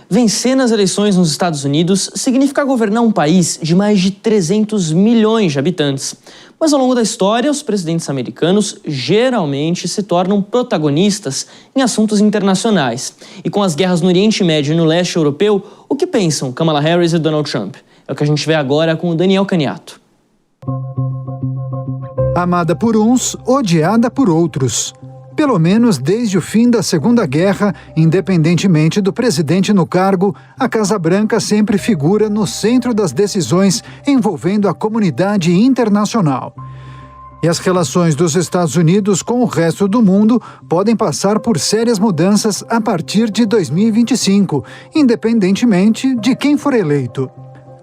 Vencer nas eleições nos Estados Unidos significa governar um país de mais de 300 milhões de habitantes. Mas ao longo da história, os presidentes americanos geralmente se tornam protagonistas em assuntos internacionais. E com as guerras no Oriente Médio e no leste europeu, o que pensam Kamala Harris e Donald Trump? É o que a gente vê agora com o Daniel Caniato. Amada por uns, odiada por outros. Pelo menos desde o fim da Segunda Guerra, independentemente do presidente no cargo, a Casa Branca sempre figura no centro das decisões envolvendo a comunidade internacional. E as relações dos Estados Unidos com o resto do mundo podem passar por sérias mudanças a partir de 2025, independentemente de quem for eleito.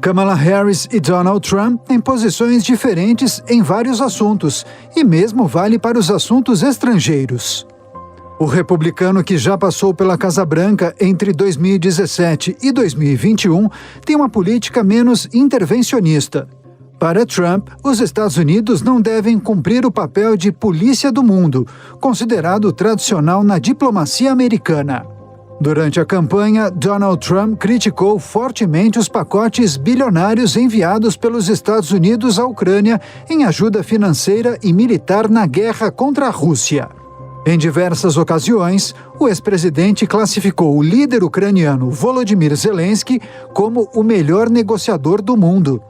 Kamala Harris e Donald Trump têm posições diferentes em vários assuntos, e mesmo vale para os assuntos estrangeiros. O republicano que já passou pela Casa Branca entre 2017 e 2021 tem uma política menos intervencionista. Para Trump, os Estados Unidos não devem cumprir o papel de polícia do mundo, considerado tradicional na diplomacia americana. Durante a campanha, Donald Trump criticou fortemente os pacotes bilionários enviados pelos Estados Unidos à Ucrânia em ajuda financeira e militar na guerra contra a Rússia. Em diversas ocasiões, o ex-presidente classificou o líder ucraniano Volodymyr Zelensky como o melhor negociador do mundo.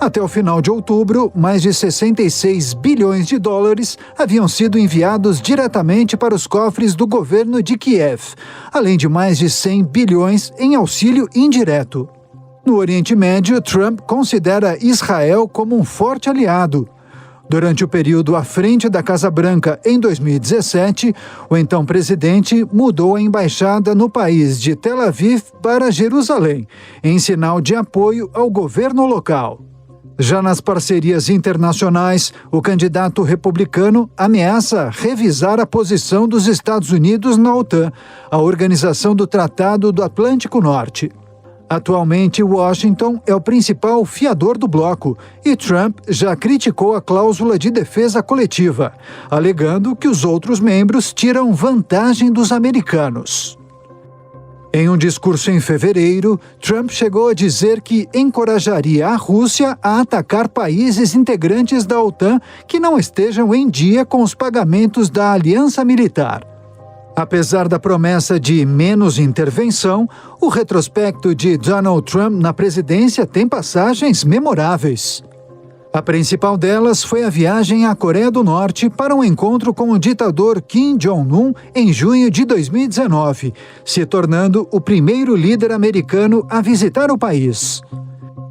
Até o final de outubro, mais de 66 bilhões de dólares haviam sido enviados diretamente para os cofres do governo de Kiev, além de mais de 100 bilhões em auxílio indireto. No Oriente Médio, Trump considera Israel como um forte aliado. Durante o período à frente da Casa Branca em 2017, o então presidente mudou a embaixada no país de Tel Aviv para Jerusalém, em sinal de apoio ao governo local. Já nas parcerias internacionais, o candidato republicano ameaça revisar a posição dos Estados Unidos na OTAN, a Organização do Tratado do Atlântico Norte. Atualmente, Washington é o principal fiador do bloco e Trump já criticou a cláusula de defesa coletiva, alegando que os outros membros tiram vantagem dos americanos. Em um discurso em fevereiro, Trump chegou a dizer que encorajaria a Rússia a atacar países integrantes da OTAN que não estejam em dia com os pagamentos da aliança militar. Apesar da promessa de menos intervenção, o retrospecto de Donald Trump na presidência tem passagens memoráveis. A principal delas foi a viagem à Coreia do Norte para um encontro com o ditador Kim Jong-un em junho de 2019, se tornando o primeiro líder americano a visitar o país.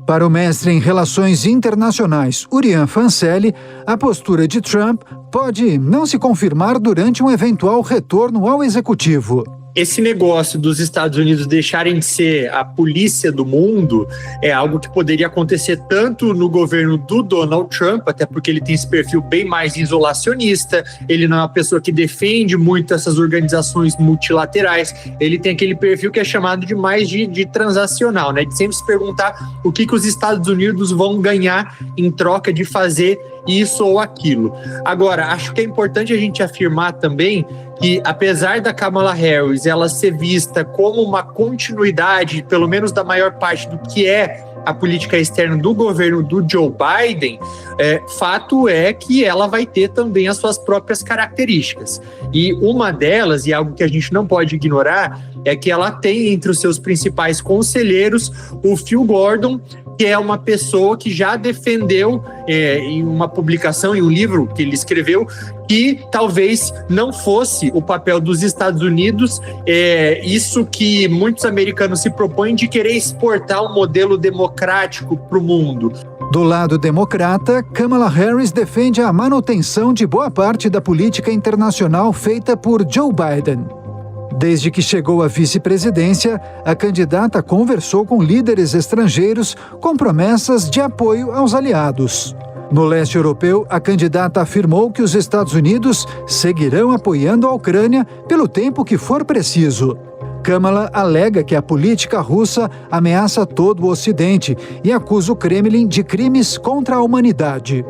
Para o mestre em Relações Internacionais, Urian Fancelli, a postura de Trump pode não se confirmar durante um eventual retorno ao executivo. Esse negócio dos Estados Unidos deixarem de ser a polícia do mundo é algo que poderia acontecer tanto no governo do Donald Trump, até porque ele tem esse perfil bem mais isolacionista, ele não é uma pessoa que defende muito essas organizações multilaterais, ele tem aquele perfil que é chamado de mais de transacional, né? De sempre se perguntar o que os Estados Unidos vão ganhar em troca de fazer isso ou aquilo. Agora, acho que é importante a gente afirmar também que, apesar da Kamala Harris ela ser vista como uma continuidade, pelo menos da maior parte do que é a política externa do governo do Joe Biden, fato é que ela vai ter também as suas próprias características. E uma delas, e algo que a gente não pode ignorar, é que ela tem entre os seus principais conselheiros o Phil Gordon, que é uma pessoa que já defendeu em uma publicação, em um livro que ele escreveu, que talvez não fosse o papel dos Estados Unidos, isso que muitos americanos se propõem de querer exportar um modelo democrático para o mundo. Do lado democrata, Kamala Harris defende a manutenção de boa parte da política internacional feita por Joe Biden. Desde que chegou à vice-presidência, a candidata conversou com líderes estrangeiros com promessas de apoio aos aliados. No leste europeu, a candidata afirmou que os Estados Unidos seguirão apoiando a Ucrânia pelo tempo que for preciso. Kamala alega que a política russa ameaça todo o Ocidente e acusa o Kremlin de crimes contra a humanidade.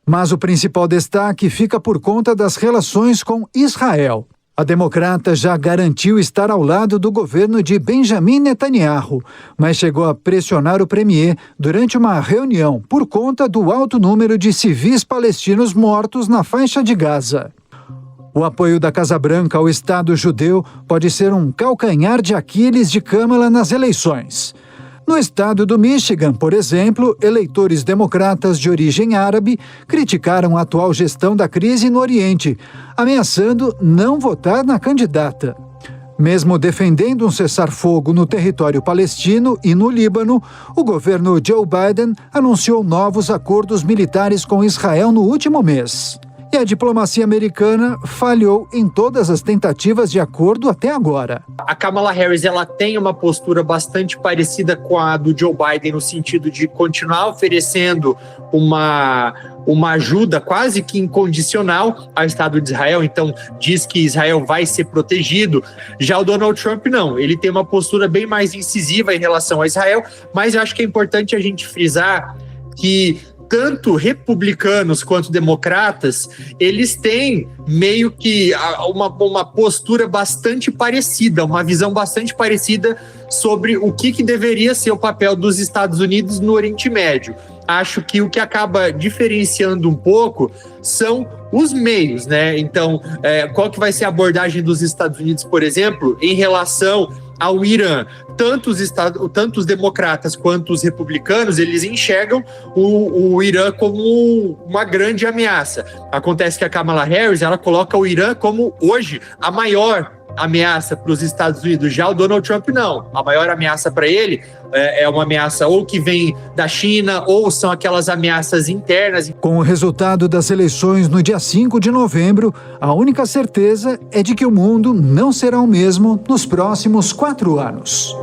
Mas o principal destaque fica por conta das relações com Israel. A democrata já garantiu estar ao lado do governo de Benjamin Netanyahu, mas chegou a pressionar o premier durante uma reunião por conta do alto número de civis palestinos mortos na faixa de Gaza. O apoio da Casa Branca ao Estado judeu pode ser um calcanhar de Aquiles de Kamala nas eleições. No estado do Michigan, por exemplo, eleitores democratas de origem árabe criticaram a atual gestão da crise no Oriente, ameaçando não votar na candidata. Mesmo defendendo um cessar-fogo no território palestino e no Líbano, o governo Joe Biden anunciou novos acordos militares com Israel no último mês. E a diplomacia americana falhou em todas as tentativas de acordo até agora. A Kamala Harris ela tem uma postura bastante parecida com a do Joe Biden, no sentido de continuar oferecendo uma ajuda quase que incondicional ao Estado de Israel, então diz que Israel vai ser protegido. Já o Donald Trump não, ele tem uma postura bem mais incisiva em relação a Israel, mas eu acho que é importante a gente frisar que tanto republicanos quanto democratas, eles têm meio que uma postura bastante parecida, uma visão bastante parecida sobre o que deveria ser o papel dos Estados Unidos no Oriente Médio. Acho que o que acaba diferenciando um pouco são os meios, né? Então, qual que vai ser a abordagem dos Estados Unidos, por exemplo, em relação ao Irã? Tanto os democratas quanto os republicanos, eles enxergam o Irã como uma grande ameaça. Acontece que a Kamala Harris, ela coloca o Irã como, hoje, a maior ameaça para os Estados Unidos. Já o Donald Trump não. A maior ameaça para ele é uma ameaça ou que vem da China ou são aquelas ameaças internas. Com o resultado das eleições no dia 5 de novembro, a única certeza é de que o mundo não será o mesmo nos próximos 4 anos.